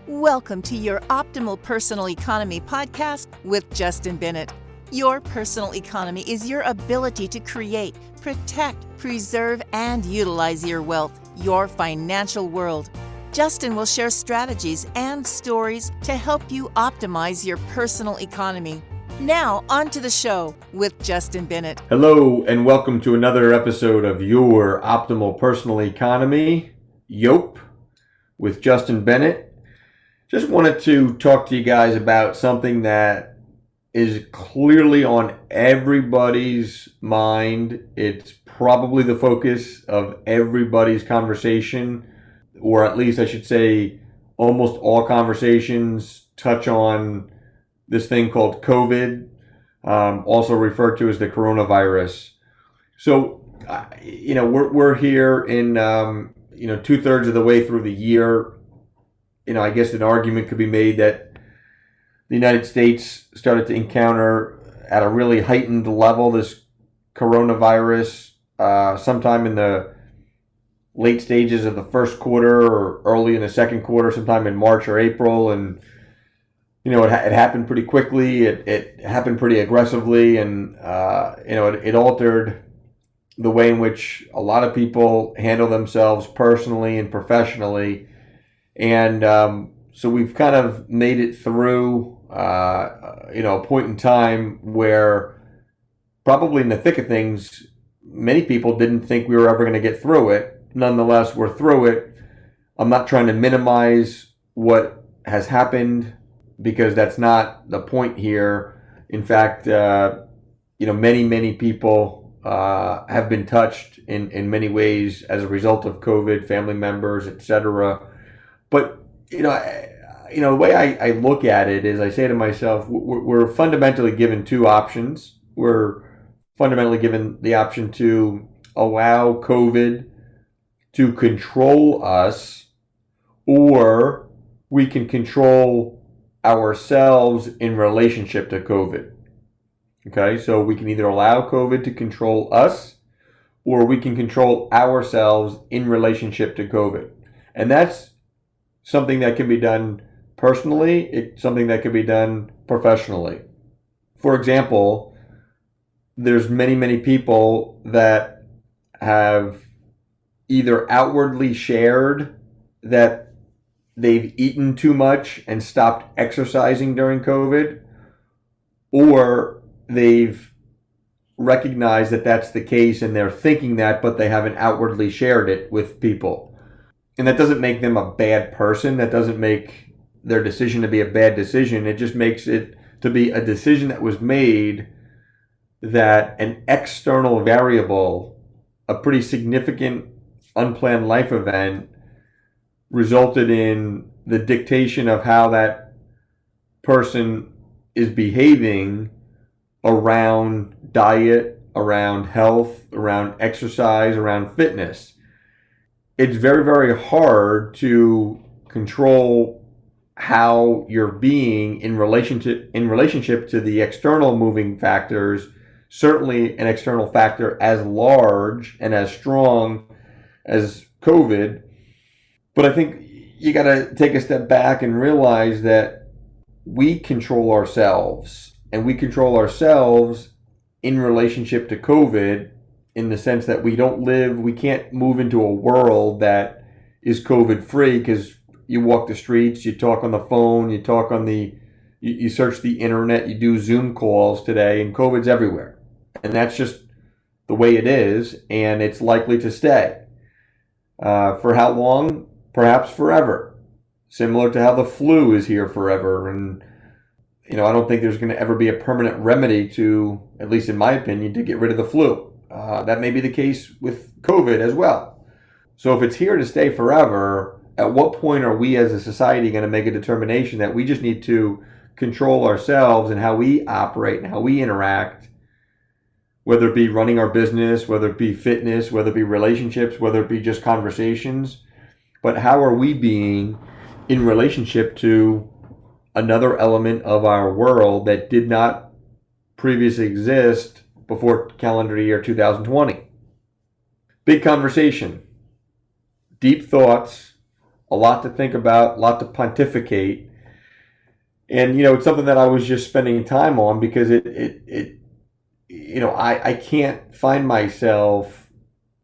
Welcome to your Optimal Personal Economy podcast with Justin Bennett. Your personal economy is your ability to create, protect, preserve, and utilize your wealth, your financial world. Justin will share strategies and stories to help you optimize your personal economy. Now, on to the show with Justin Bennett. Hello, and welcome to another episode of Your Optimal Personal Economy, YOP, with Justin Bennett. Just wanted to talk to you guys about something that is clearly on everybody's mind. It's probably the focus of everybody's conversation, or at least I should say almost all conversations touch on this thing called COVID, also referred to as the coronavirus. So, we're here in, 2/3 of the way through the year. I guess an argument could be made that the United States started to encounter at a really heightened level this coronavirus sometime in the late stages of the first quarter or early in the second quarter, sometime in March or April. And, it happened pretty quickly. It happened pretty aggressively. And, it altered the way in which a lot of people handle themselves personally and professionally. And so we've kind of made it through, a point in time where probably in the thick of things, many people didn't think we were ever going to get through it. Nonetheless, we're through it. I'm not trying to minimize what has happened because that's not the point here. In fact, many people have been touched in many ways as a result of COVID, family members, etc. But, the way I look at it is I say to myself, we're fundamentally given two options. We're fundamentally given the option to allow COVID to control us, or we can control ourselves in relationship to COVID. Okay, so we can either allow COVID to control us, or we can control ourselves in relationship to COVID. And that's something that can be done personally. It's something that can be done professionally. For example, there's many people that have either outwardly shared that they've eaten too much and stopped exercising during COVID, or they've recognized that that's the case and they're thinking that, but they haven't outwardly shared it with people. And that doesn't make them a bad person. That doesn't make their decision to be a bad decision. It just makes it to be a decision that was made that an external variable, a pretty significant unplanned life event, resulted in the dictation of how that person is behaving around diet, around health, around exercise, around fitness. It's very, very hard to control how you're being in relationship to the external moving factors, certainly an external factor as large and as strong as COVID. But I think you got to take a step back and realize that we control ourselves, and we control ourselves in relationship to COVID, in the sense that we can't move into a world that is COVID free, because you walk the streets, you talk on the phone, you search the internet, you do Zoom calls today, and COVID's everywhere. And that's just the way it is, and it's likely to stay. For how long? Perhaps forever. Similar to how the flu is here forever. And, I don't think there's going to ever be a permanent remedy to, at least in my opinion, to get rid of the flu. That may be the case with COVID as well. So if it's here to stay forever, at what point are we as a society going to make a determination that we just need to control ourselves and how we operate and how we interact, whether it be running our business, whether it be fitness, whether it be relationships, whether it be just conversations, but how are we being in relationship to another element of our world that did not previously exist before calendar year 2020. Big conversation, deep thoughts, a lot to think about, a lot to pontificate. And, it's something that I was just spending time on because I can't find myself,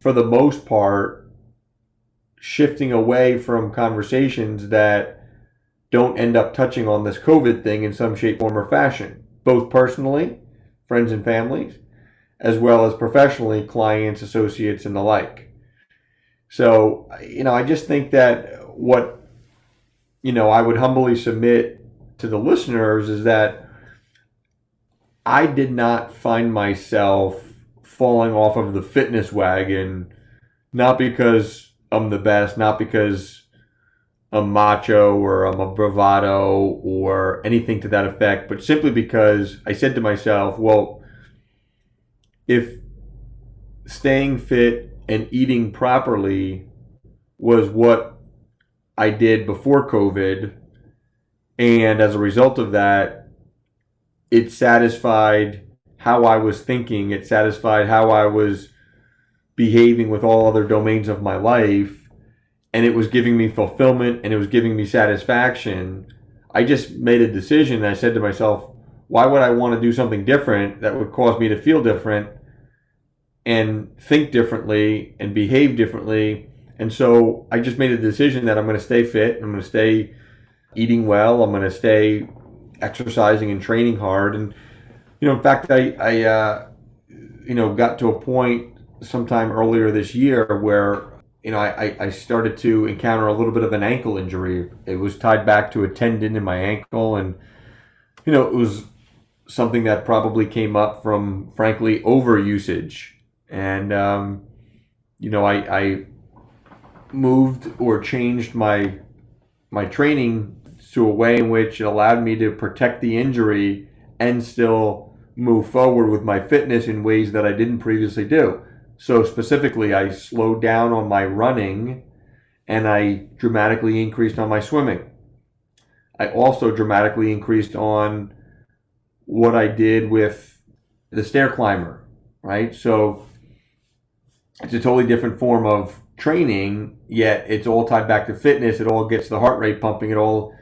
for the most part, shifting away from conversations that don't end up touching on this COVID thing in some shape, form, or fashion, both personally, friends and families, as well as professionally, clients, associates, and the like. So, I just think that what, I would humbly submit to the listeners is that I did not find myself falling off of the fitness wagon, not because I'm the best, not because I'm macho or I'm a bravado or anything to that effect, but simply because I said to myself, well, if staying fit and eating properly was what I did before COVID, and as a result of that, it satisfied how I was thinking, it satisfied how I was behaving with all other domains of my life, and it was giving me fulfillment and it was giving me satisfaction, I just made a decision. I said to myself, why would I want to do something different that would cause me to feel different and think differently and behave differently? And so I just made a decision that I'm going to stay fit, I'm going to stay eating well, I'm going to stay exercising and training hard. And, in fact, I got to a point sometime earlier this year where, I started to encounter a little bit of an ankle injury. It was tied back to a tendon in my ankle. And, it was something that probably came up from, frankly, overusage. And, I moved or changed my training to a way in which it allowed me to protect the injury and still move forward with my fitness in ways that I didn't previously do. So specifically, I slowed down on my running and I dramatically increased on my swimming. I also dramatically increased on what I did with the stair climber, right? So it's a totally different form of training, yet it's all tied back to fitness. It all gets the heart rate pumping. It all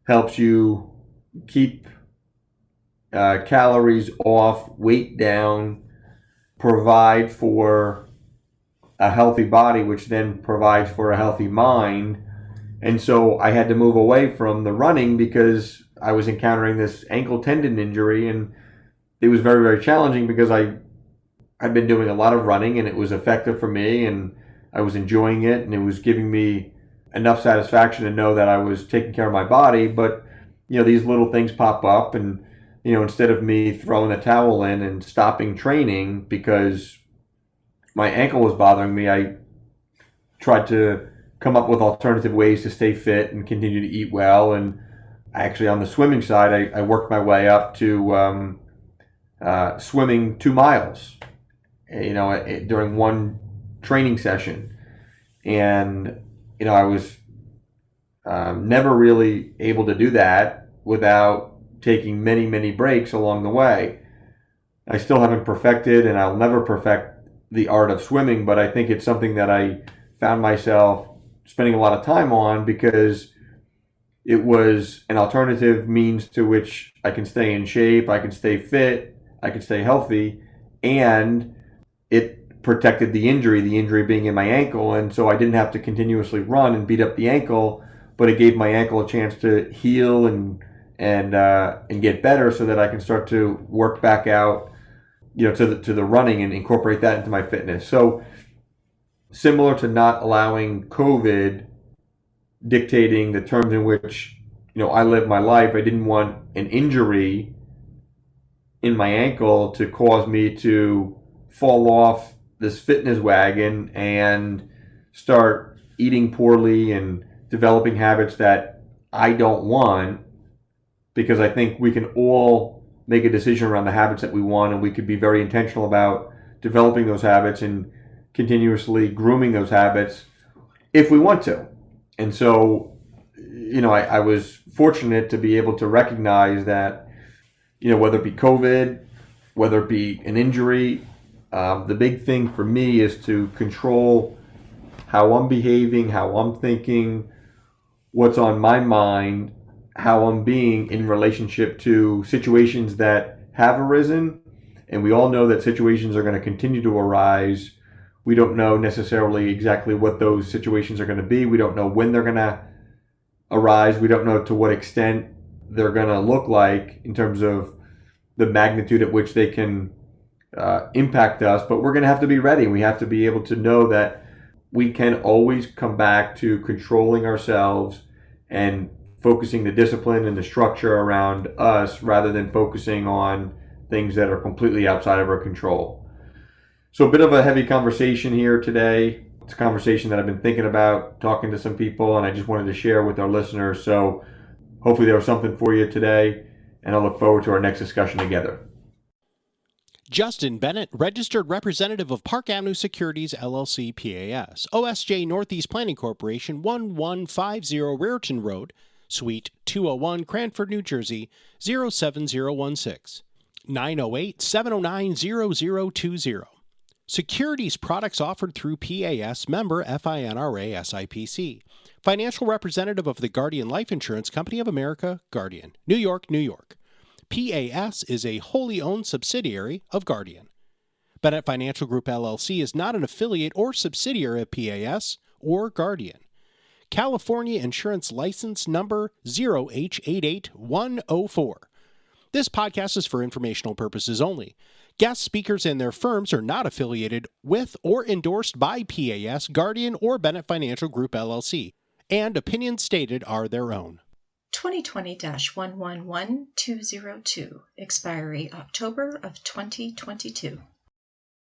helps you keep calories off, weight down, provide for a healthy body, which then provides for a healthy mind. And so I had to move away from the running because I was encountering this ankle tendon injury, and it was very, very challenging because I'd been doing a lot of running and it was effective for me and I was enjoying it and it was giving me enough satisfaction to know that I was taking care of my body. But, these little things pop up, and, instead of me throwing the towel in and stopping training because my ankle was bothering me, I tried to come up with alternative ways to stay fit and continue to eat well. And actually on the swimming side, I worked my way up to swimming 2 miles, during one training session. And, I was never really able to do that without taking many, many breaks along the way. I still haven't perfected, and I'll never perfect the art of swimming, but I think it's something that I found myself spending a lot of time on because it was an alternative means to which I can stay in shape, I can stay fit, I can stay healthy, and it protected the injury being in my ankle. And so I didn't have to continuously run and beat up the ankle, but it gave my ankle a chance to heal and get better so that I can start to work back out, to the running and incorporate that into my fitness. So similar to not allowing COVID dictating the terms in which, I live my life, I didn't want an injury in my ankle to cause me to fall off this fitness wagon and start eating poorly and developing habits that I don't want, because I think we can all make a decision around the habits that we want, and we could be very intentional about developing those habits and continuously grooming those habits if we want to. And so, I was fortunate to be able to recognize that, whether it be COVID, whether it be an injury, the big thing for me is to control how I'm behaving, how I'm thinking, what's on my mind, how I'm being in relationship to situations that have arisen. And we all know that situations are going to continue to arise. We don't know necessarily exactly what those situations are going to be. We don't know when they're going to arise. We don't know to what extent they're going to look like in terms of the magnitude at which they can impact us. But we're going to have to be ready. We have to be able to know that we can always come back to controlling ourselves and focusing the discipline and the structure around us rather than focusing on things that are completely outside of our control. So a bit of a heavy conversation here today. It's a conversation that I've been thinking about, talking to some people, and I just wanted to share with our listeners. So hopefully there was something for you today, and I look forward to our next discussion together. Justin Bennett, Registered Representative of Park Avenue Securities, LLC, PAS, OSJ Northeast Planning Corporation, 1150 Raritan Road, Suite 201, Cranford, New Jersey, 07016, 908-709-0020. Securities products offered through PAS, member FINRA SIPC. Financial representative of the Guardian Life Insurance Company of America, Guardian, New York, New York. PAS is a wholly owned subsidiary of Guardian. Bennett Financial Group LLC is not an affiliate or subsidiary of PAS or Guardian. California Insurance License Number 0H88104. This podcast is for informational purposes only. Guest speakers and their firms are not affiliated with or endorsed by PAS, Guardian, or Bennett Financial Group LLC, and opinions stated are their own. 2020-111202, expiry October of 2022.